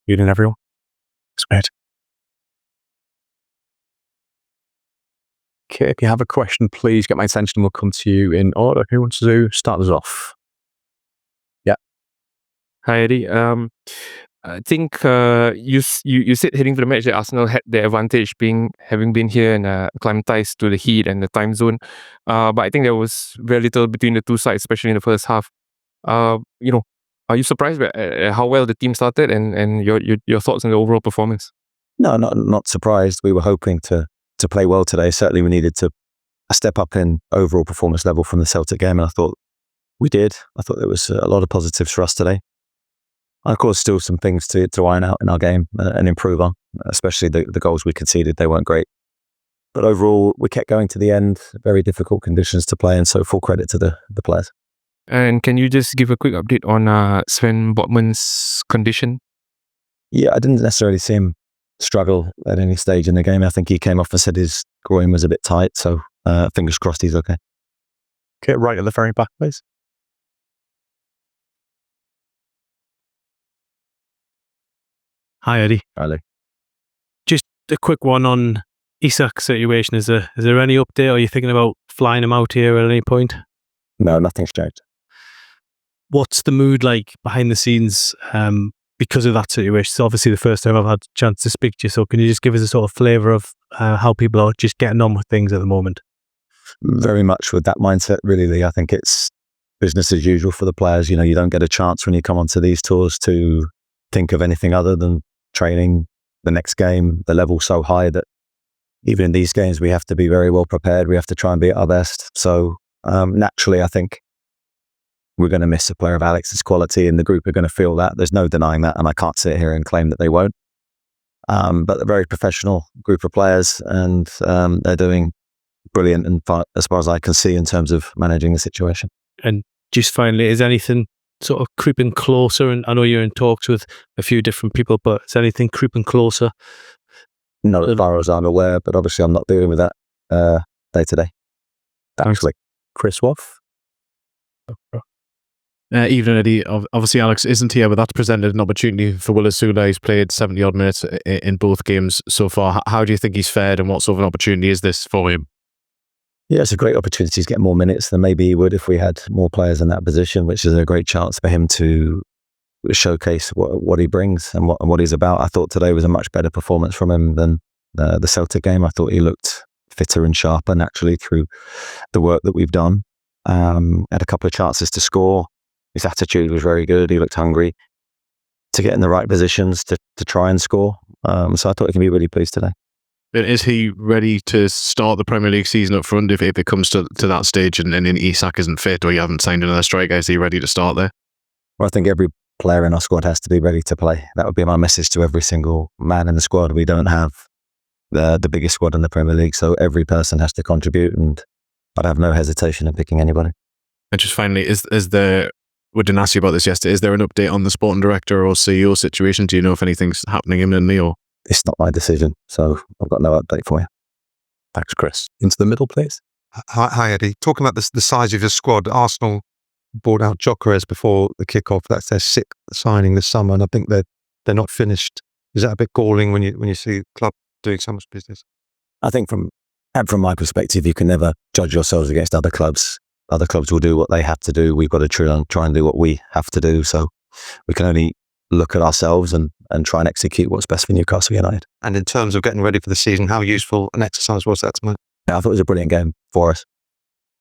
and everyone. It's great. Okay, if you have a question, please get my attention. We'll come to you in order. Who wants to start us off? Yeah. Hi, Eddie. I think you said heading to the match that Arsenal had the advantage having been here and acclimatized to the heat and the time zone. But I think there was very little between the two sides, especially in the first half. Are you surprised by how well the team started and your thoughts on the overall performance? No, not surprised. We were hoping to play well today. Certainly we needed a step up in overall performance level from the Celtic game, and I thought we did. I thought there was a lot of positives for us today. Of course, still some things to iron out in our game and improve on, especially the goals we conceded. They weren't great. But overall, we kept going to the end. Very difficult conditions to play, and so full credit to the players. And can you just give a quick update on Sven Botman's condition? Yeah, I didn't necessarily see him struggle at any stage in the game. I think he came off and said his groin was a bit tight, so fingers crossed he's okay. Okay, right at the very back, please. Hi, Eddie. Hi, Lee. Just a quick one on Isak's situation. Is there any update? Are you thinking about flying him out here at any point? No, nothing's changed. What's the mood like behind the scenes because of that situation? It's obviously the first time I've had a chance to speak to you, so can you just give us a sort of flavour of how people are just getting on with things at the moment? Very much with that mindset, really, Lee. I think it's business as usual for the players. You don't get a chance when you come onto these tours to think of anything other than training, the next game. The level's so high that even in these games we have to be very well prepared. We have to try and be at our best. So naturally, I think we're going to miss a player of Alex's quality, and the group are going to feel that. There's no denying that, and I can't sit here and claim that they won't. But a very professional group of players, and they're doing brilliant, and as far as I can see, in terms of managing the situation. And just finally, is anything sort of creeping closer? And I know you're in talks with a few different people, but is anything creeping closer? Not as far as I'm aware, but obviously I'm not dealing with that day to day. Actually, Chris Woff. Evening, Eddie. Obviously, Alex isn't here, but that's presented an opportunity for Will Osula. He's played 70-odd minutes in both games so far. How do you think he's fared, and what sort of an opportunity is this for him? Yeah, it's a great opportunity to get more minutes than maybe he would if we had more players in that position, which is a great chance for him to showcase what he brings and what he's about. I thought today was a much better performance from him than the Celtic game. I thought he looked fitter and sharper naturally through the work that we've done. Had a couple of chances to score. His attitude was very good. He looked hungry to get in the right positions to try and score. So I thought he can be really pleased today. Is he ready to start the Premier League season up front if it comes to that stage and Isak isn't fit or you haven't signed another striker? Is he ready to start there? Well, I think every player in our squad has to be ready to play. That would be my message to every single man in the squad. We don't have the biggest squad in the Premier League, so every person has to contribute, and I'd have no hesitation in picking anybody. And just finally, is there, we didn't ask you about this yesterday, is there an update on the sporting director or CEO situation? Do you know if anything's happening imminently? Or it's not my decision, so I've got no update for you. Thanks, Chris. Into the middle, please. Hi, Eddie. Talking about the size of your squad, Arsenal bought out Gyokeres before the kickoff. That's their sixth signing this summer, and I think they're not finished. Is that a bit galling when you see the club doing so much business? I think from my perspective, you can never judge yourselves against other clubs. Other clubs will do what they have to do. We've got to try and do what we have to do. So we can only look at ourselves and try and execute what's best for Newcastle United. And in terms of getting ready for the season, how useful an exercise was that tonight? Yeah, I thought it was a brilliant game for us.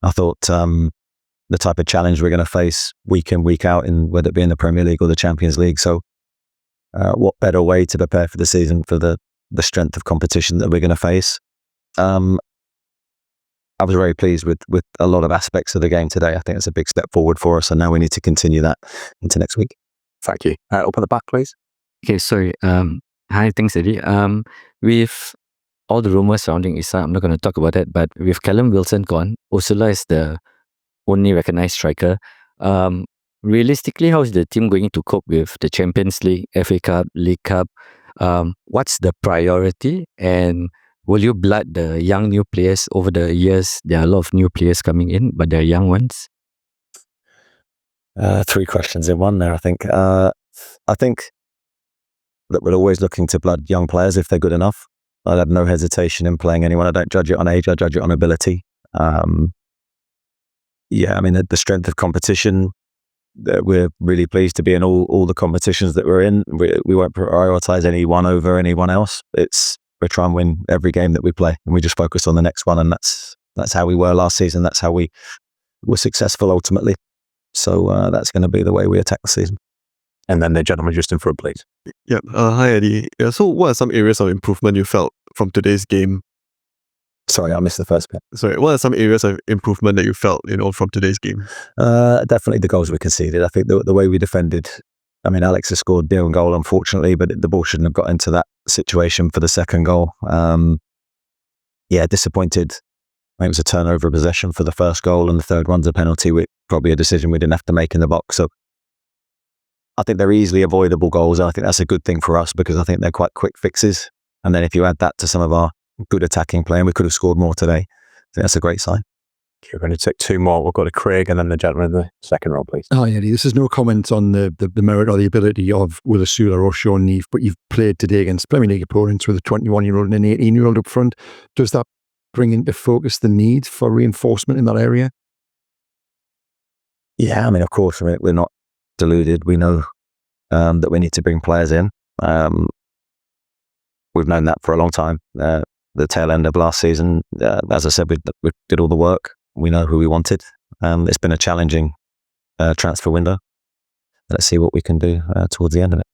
I thought the type of challenge we're going to face week in, week out, in whether it be in the Premier League or the Champions League. So what better way to prepare for the season, for the strength of competition that we're going to face. I was very pleased with a lot of aspects of the game today. I think it's a big step forward for us, and now we need to continue that into next week. Thank you. Up at the back, please. Okay, sorry. Hi, thanks, Eddie. With all the rumours surrounding Isak, I'm not going to talk about that, but with Callum Wilson gone, Osula is the only recognised striker. Realistically, how is the team going to cope with the Champions League, FA Cup, League Cup? What's the priority? And will you blood the young new players over the years? There are a lot of new players coming in, but they're young ones. 3 questions in one there, I think. I think that we're always looking to blood young players if they're good enough. I have no hesitation in playing anyone. I don't judge it on age. I judge it on ability. Yeah, I mean, the strength of competition, we're really pleased to be in all the competitions that we're in. We won't prioritise any one over anyone else. We're trying to win every game that we play, and we just focus on the next one. And that's how we were last season. That's how we were successful ultimately. So that's going to be the way we attack the season. And then the gentleman just in front, please. Yeah. Hi, Eddie. So what are some areas of improvement you felt from today's game? Sorry, I missed the first bit. Sorry, what are some areas of improvement that you felt, from today's game? Definitely the goals we conceded. I think the way we defended. I mean, Alex has scored the own goal, unfortunately, but the ball shouldn't have got into that situation for the second goal. Disappointed. I think it was a turnover of possession for the first goal, and the third one's a penalty. Probably a decision we didn't have to make in the box. So I think they're easily avoidable goals. And I think that's a good thing for us because I think they're quite quick fixes. And then if you add that to some of our good attacking play, and we could have scored more today, I think that's a great sign. Okay, we're going to take two more. We'll go to Craig and then the gentleman in the second row, please. Hi, Eddie. This is no comment on the merit or the ability of Will Osula or Sean Neave, but you've played today against Premier League opponents with a 21-year-old and an 18-year-old up front. Does that bring into focus the need for reinforcement in that area? Yeah, I mean, of course. I mean, we're not deluded. We know that we need to bring players in. We've known that for a long time. The tail end of last season, as I said, we did all the work. We know who we wanted. It's been a challenging transfer window. Let's see what we can do towards the end of it.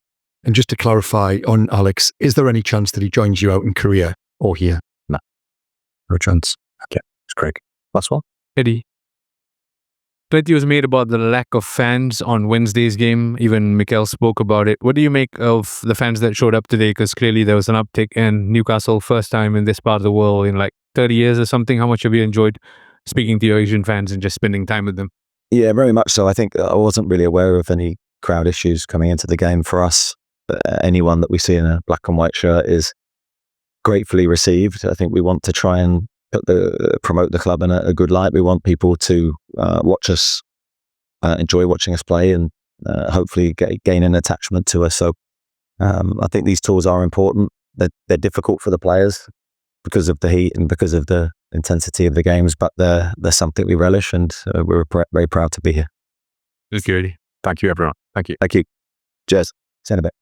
And just to clarify on Alex, is there any chance that he joins you out in Korea or here? No chance. Okay, it's Craig. Last one. Eddie. Plenty was made about the lack of fans on Wednesday's game. Even Mikel spoke about it. What do you make of the fans that showed up today? Because clearly there was an uptick in Newcastle, first time in this part of the world in like 30 years or something. How much have you enjoyed speaking to your Asian fans and just spending time with them? Yeah, very much so. I think I wasn't really aware of any crowd issues coming into the game for us. Anyone that we see in a black and white shirt is gratefully received. I think we want to try and promote the club in a good light. We want people to watch us, enjoy watching us play, and hopefully gain an attachment to us. So I think these tours are important. They're difficult for the players because of the heat and because of the intensity of the games, but they're something we relish, and we're very proud to be here. Security. Thank you, everyone. Thank you. Thank you. Cheers. See you in a bit.